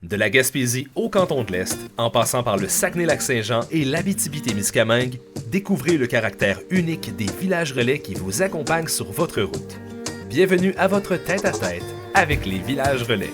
De la Gaspésie au canton de l'Est, en passant par le Saguenay-Lac-Saint-Jean et l'Abitibi-Témiscamingue, découvrez le caractère unique des villages relais qui vous accompagnent sur votre route. Bienvenue à votre tête-à-tête avec les villages relais.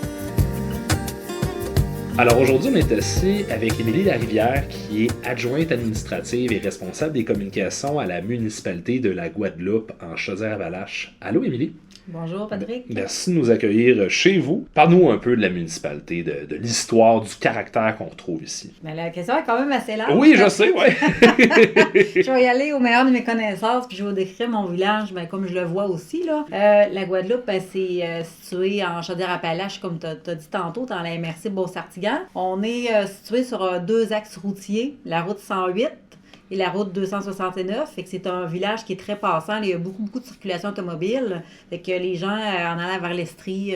Alors aujourd'hui, on est assis avec Émilie Larivière, qui est adjointe administrative et responsable des communications à la municipalité de la Guadeloupe en Chaudière-Appalaches. Allô, Émilie? Bonjour, Patrick. Merci de nous accueillir chez vous. Parle-nous un peu de la municipalité, de l'histoire, du caractère qu'on retrouve ici. Mais la question est quand même assez large. Oui, je sais, oui. Je vais y aller au meilleur de mes connaissances, puis je vais vous décrire mon village, comme je le vois aussi. Là. La Guadeloupe, c'est situé en Chaudière-Appalaches, comme tu as dit tantôt, dans la MRC Beauce-Artigan. On est situé sur deux axes routiers, la route 108 et la route 269. Fait que c'est un village qui est très passant. Il y a beaucoup de circulation automobile. Fait que les gens, en allant vers l'Estrie,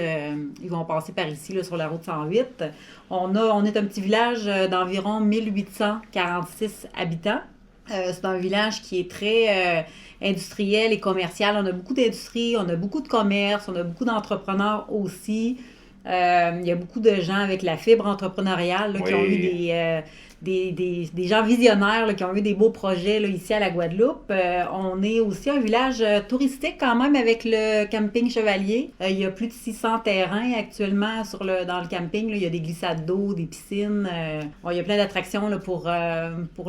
ils vont passer par ici, là, sur la route 108. On est un petit village d'environ 1846 habitants. C'est un village qui est très industriel et commercial. On a beaucoup d'industrie, on a beaucoup de commerce, on a beaucoup d'entrepreneurs aussi. Il y a beaucoup de gens avec la fibre entrepreneuriale là, qui ont eu des gens visionnaires là, qui ont eu des beaux projets là, ici à la Guadeloupe. On est aussi un village touristique quand même avec le camping Chevalier. Il y a plus de 600 terrains actuellement dans le camping. Là. Il y a des glissades d'eau, des piscines. Il y a plein d'attractions là, pour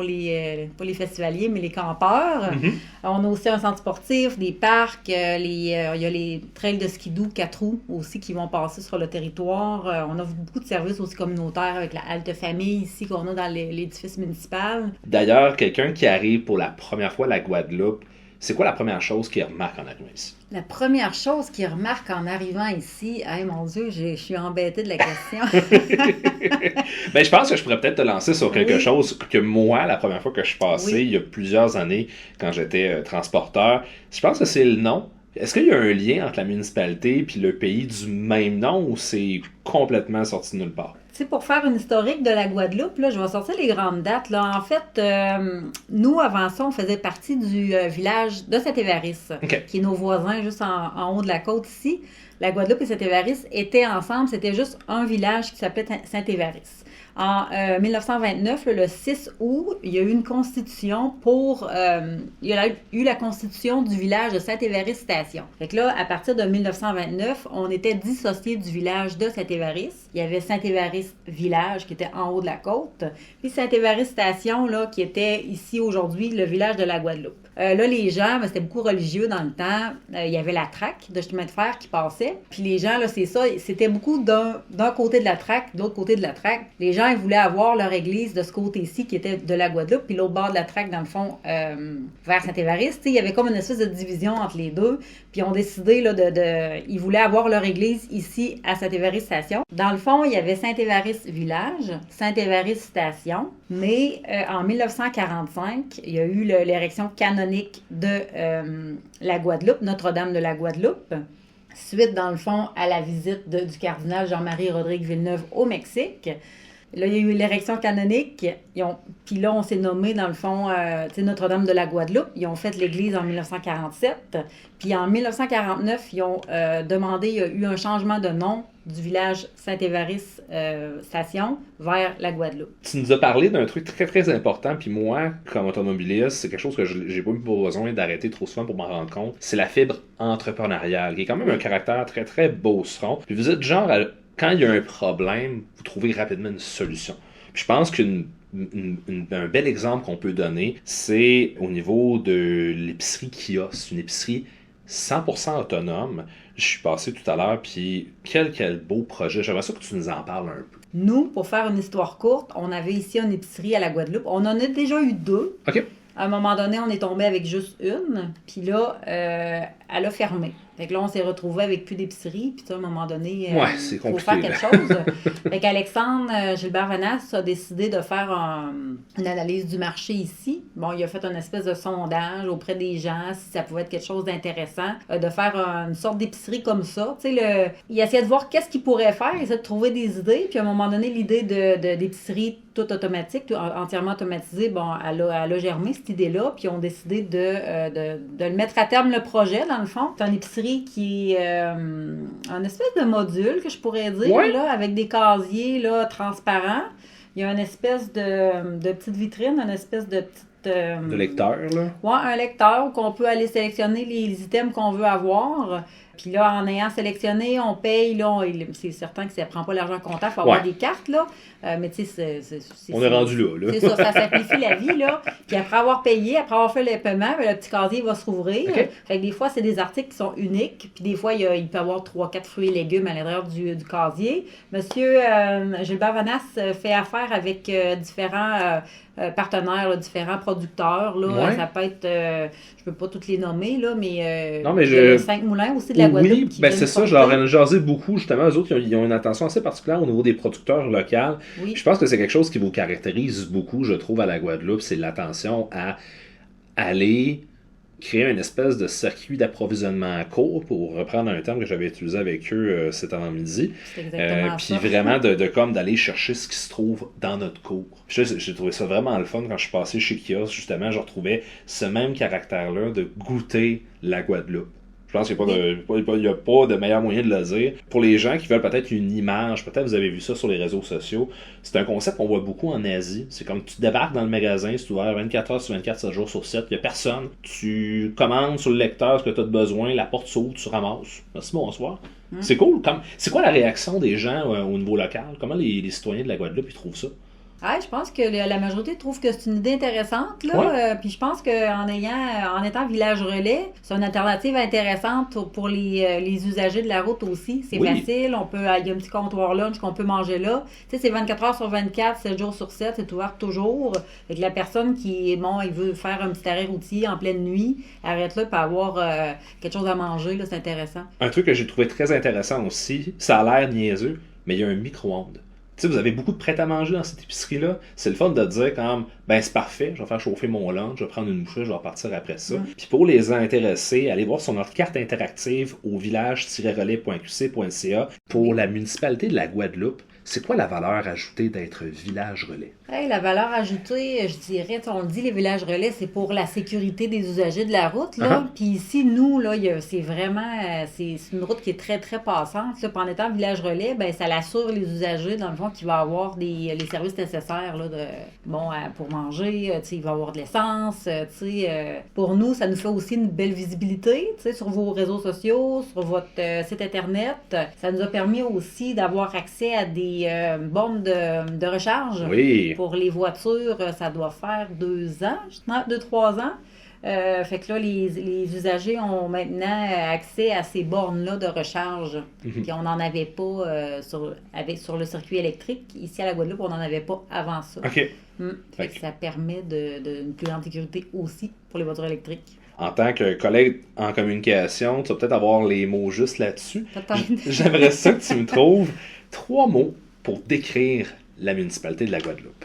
les festivaliers, mais les campeurs. Mm-hmm. On a aussi un centre sportif, des parcs. Il y a les trails de skidoo 4 roues aussi qui vont passer sur le territoire. On offre beaucoup de services aussi communautaires avec la halte famille ici qu'on a dans l'édifice municipal. D'ailleurs, quelqu'un qui arrive pour la première fois à la Guadeloupe, c'est quoi la première chose qu'il remarque en arrivant ici? La première chose qu'il remarque en arrivant ici, mon Dieu, je suis embêtée de la question. Ben, je pense que je pourrais peut-être te lancer sur quelque chose que moi, la première fois que je suis passé, il y a plusieurs années, quand j'étais transporteur, je pense que c'est le nom. Est-ce qu'il y a un lien entre la municipalité et le pays du même nom ou c'est complètement sorti de nulle part? Pour faire une historique de la Guadeloupe, là, je vais sortir les grandes dates. Là. En fait, nous, avant ça, on faisait partie du village de Saint-Évariste, qui est nos voisins juste en haut de la côte ici. La Guadeloupe et Saint-Évariste étaient ensemble. C'était juste un village qui s'appelait Saint-Évariste. En 1929, le 6 août, il y a eu une constitution il y a eu la constitution du village de Saint-Évariste-Station. Fait que là, à partir de 1929, on était dissocié du village de Saint-Évariste. Il y avait Saint-Évariste-Village qui était en haut de la côte, puis Saint-Évariste-Station là, qui était ici aujourd'hui le village de la Guadeloupe. Là, les gens, c'était beaucoup religieux dans le temps. Il y avait la traque de chemin de fer qui passait. Puis les gens, là, c'est ça, c'était beaucoup d'un côté de la traque, de l'autre côté de la traque. Les gens, ils voulaient avoir leur église de ce côté-ci qui était de la Guadeloupe, puis l'autre bord de la traque, dans le fond, vers Saint-Évariste. Il y avait comme une espèce de division entre les deux. Puis ils ont décidé, là, ils voulaient avoir leur église ici à Saint-Évariste-Station. Dans le fond, il y avait Saint-Évariste-Village, Saint-Évariste-Station. Mais en 1945, il y a eu l'érection canonique de la Guadeloupe, Notre-Dame de la Guadeloupe, suite, dans le fond, à la visite du cardinal Jean-Marie Rodrigue Villeneuve au Mexique. Là, il y a eu l'érection canonique, puis là, on s'est nommé, dans le fond, Notre-Dame de la Guadeloupe. Ils ont fait l'église en 1947. Puis en 1949, ils ont demandé, il y a eu un changement de nom du village Saint-Évariste-Station vers la Guadeloupe. Tu nous as parlé d'un truc très, très important, puis moi, comme automobiliste, c'est quelque chose que j'ai pas eu besoin d'arrêter trop souvent pour m'en rendre compte. C'est la fibre entrepreneuriale, qui est quand même un caractère très, très beauceron. Puis vous êtes genre, quand il y a un problème, vous trouvez rapidement une solution. Puis je pense qu'un bel exemple qu'on peut donner, c'est au niveau de l'épicerie Kia. C'est une épicerie 100% autonome. Je suis passé tout à l'heure, puis quel beau projet. J'aimerais ça que tu nous en parles un peu. Nous, pour faire une histoire courte, on avait ici une épicerie à la Guadeloupe. On en a déjà eu 2. OK. À un moment donné, on est tombé avec juste une, puis là, elle a fermé. Fait que là, on s'est retrouvé avec plus d'épicerie, puis à un moment donné, c'est faut compliqué, faire quelque chose. Fait qu'Alexandre Gilbert Vanas a décidé de faire une analyse du marché ici. Bon, il a fait une espèce de sondage auprès des gens, si ça pouvait être quelque chose d'intéressant, de faire une sorte d'épicerie comme ça. Tu sais, il essayait de voir qu'est-ce qu'il pourrait faire, il essayait de trouver des idées, puis à un moment donné, l'idée d'épicerie toute automatique, entièrement automatisée, bon, elle a germé cette idée-là, puis ils ont décidé de le mettre à terme, le projet, dans le fond. C'est une épicerie gris qui est un espèce de module, que je pourrais dire, Ouais. là, avec des casiers là, transparents. Il y a une espèce de petite vitrine, une espèce de petite... De lecteur, là. Ouais, un lecteur qu'on peut aller sélectionner les items qu'on veut avoir. Puis là, en ayant sélectionné, on paye. Là, c'est certain que ça ne prend pas l'argent comptant. Il faut avoir des cartes, là. Mais tu sais, on est rendu là. C'est ça simplifie la vie, là. Puis après avoir payé, après avoir fait le paiement, le petit casier va se rouvrir. Okay. Fait que des fois, c'est des articles qui sont uniques. Puis des fois, il peut y avoir 3-4 fruits et légumes à l'intérieur du casier. Monsieur Gilbert Vanas fait affaire avec différents... partenaires, là, différents producteurs. Là. Ouais. Ça peut être, je peux pas toutes les nommer, là, mais, non, mais il y a les 5 moulins aussi de la Guadeloupe. Oui, ben c'est ça, je leur ai jasé beaucoup, justement. Eux autres, ils ont une attention assez particulière au niveau des producteurs locaux. Oui. Je pense que c'est quelque chose qui vous caractérise beaucoup, je trouve, à la Guadeloupe, c'est l'attention à aller créer une espèce de circuit d'approvisionnement court, pour reprendre un terme que j'avais utilisé avec eux cet avant-midi. C'est exactement Puis ça. vraiment comme d'aller chercher ce qui se trouve dans notre cours. J'ai trouvé ça vraiment le fun quand je suis passé chez Kiosque, justement, je retrouvais ce même caractère-là de goûter la Guadeloupe. Je pense qu'il n'y a pas de meilleur moyen de le dire. Pour les gens qui veulent peut-être une image, peut-être vous avez vu ça sur les réseaux sociaux, c'est un concept qu'on voit beaucoup en Asie. C'est comme tu débarques dans le magasin, c'est ouvert 24 heures sur 24, 7 jours sur 7, il n'y a personne. Tu commandes sur le lecteur ce que tu as besoin, la porte s'ouvre, tu ramasses. Merci, bonsoir. C'est cool. C'est quoi la réaction des gens au niveau local? Comment les citoyens de la Guadeloupe ils trouvent ça? Ah, je pense que la majorité trouve que c'est une idée intéressante. Là. Puis je pense qu'en étant village relais, c'est une alternative intéressante pour les usagers de la route aussi. C'est facile. Il y a un petit comptoir lunch qu'on peut manger là. Tu sais, c'est 24 heures sur 24, 7 jours sur 7, c'est ouvert toujours. Fait que la personne qui il veut faire un petit arrêt routier en pleine nuit, arrête là pour avoir quelque chose à manger. Là, c'est intéressant. Un truc que j'ai trouvé très intéressant aussi, ça a l'air niaiseux, mais il y a un micro-ondes. Tu sais, vous avez beaucoup de prêt-à-manger dans cette épicerie-là. C'est le fun de dire quand ben c'est parfait, je vais faire chauffer mon lunch, je vais prendre une bouchée, je vais repartir après ça. Puis pour les intéressés, allez voir sur notre carte interactive au village-relais.qc.ca pour la municipalité de la Guadeloupe. C'est quoi la valeur ajoutée d'être village relais? Hey, la valeur ajoutée, je dirais, on le dit, les villages relais, c'est pour la sécurité des usagers de la route. Là. Puis ici, nous, là, c'est vraiment, c'est une route qui est très, très passante. Là. Puis en étant village relais, ben, ça l'assure les usagers, dans le fond, qu'il va avoir les services nécessaires là, pour manger. Il va avoir de l'essence. Pour nous, ça nous fait aussi une belle visibilité sur vos réseaux sociaux, sur votre site Internet. Ça nous a permis aussi d'avoir accès à des bornes de recharge. Oui. Pour les voitures, ça doit faire 2-3 ans. Fait que là, les usagers ont maintenant accès à ces bornes-là de recharge. Puis on n'en avait pas sur le circuit électrique. Ici, à la Guadeloupe, on n'en avait pas avant ça. OK. Fait que ça permet une plus grande sécurité aussi pour les voitures électriques. En tant que collègue en communication, tu vas peut-être avoir les mots justes là-dessus. Peut-être. J'aimerais ça que tu me trouves 3 mots pour décrire la municipalité de la Guadeloupe.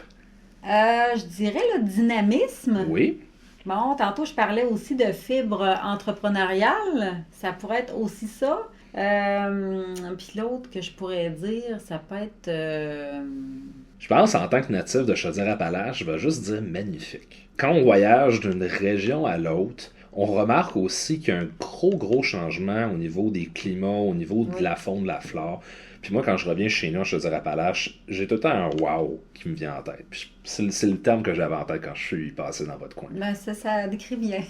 Je dirais le dynamisme. Oui. Bon, tantôt, je parlais aussi de fibre entrepreneuriale. Ça pourrait être aussi ça. Puis l'autre que je pourrais dire, ça peut être... Je pense, en tant que natif de Chaudière-Appalaches, je vais juste dire magnifique. Quand on voyage d'une région à l'autre, on remarque aussi qu'il y a un gros changement au niveau des climats, au niveau de la faune, de la flore. Puis moi, quand je reviens chez nous, je te dirais Appalaches, j'ai tout le temps un wow qui me vient en tête. Puis c'est le terme que j'avais en tête quand je suis passé dans votre coin. Ben ça décrit bien.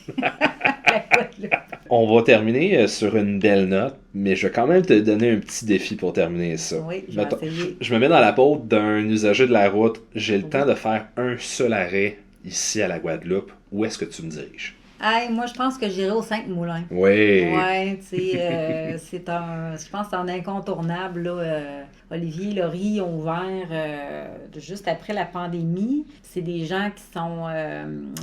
On va terminer sur une belle note, mais je vais quand même te donner un petit défi pour terminer ça. Oui, je vais essayer. Je me mets dans la peau d'un usager de la route. J'ai le temps de faire un seul arrêt ici à la Guadeloupe. Où est-ce que tu me diriges? Hey, moi, je pense que j'irai aux 5 Moulins. Oui. Oui, tu sais, je pense que c'est un incontournable. Là, Olivier et Laurie ont ouvert juste après la pandémie. C'est des gens qui sont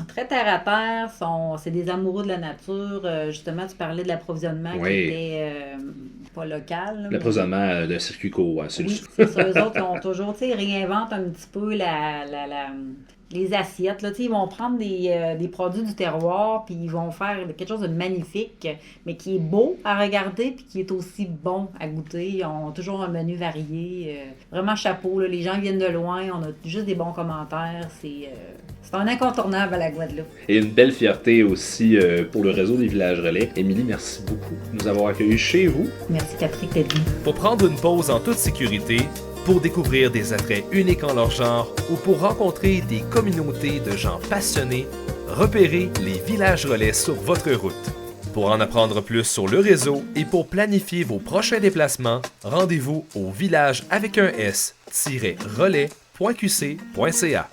très terre-à-terre, c'est des amoureux de la nature. Justement, tu parlais de l'approvisionnement qui était pas local. L'approvisionnement de circuit court. Oui, c'est ça. Eux autres, ils ont toujours, tu sais, réinventent un petit peu les assiettes. Là, ils vont prendre des produits du terroir, puis ils vont faire quelque chose de magnifique, mais qui est beau à regarder, puis qui est aussi bon à goûter. Ils ont toujours un menu varié. Vraiment chapeau. Là, les gens viennent de loin, on a juste des bons commentaires. C'est un incontournable à la Guadeloupe. Et une belle fierté aussi pour le réseau des villages relais. Émilie, merci beaucoup de nous avoir accueillis chez vous. Merci Patrick d'être venu. Pour prendre une pause en toute sécurité, pour découvrir des attraits uniques en leur genre ou pour rencontrer des communautés de gens passionnés, repérez les villages relais sur votre route. Pour en apprendre plus sur le réseau et pour planifier vos prochains déplacements, rendez-vous au village avec un S-relais.qc.ca.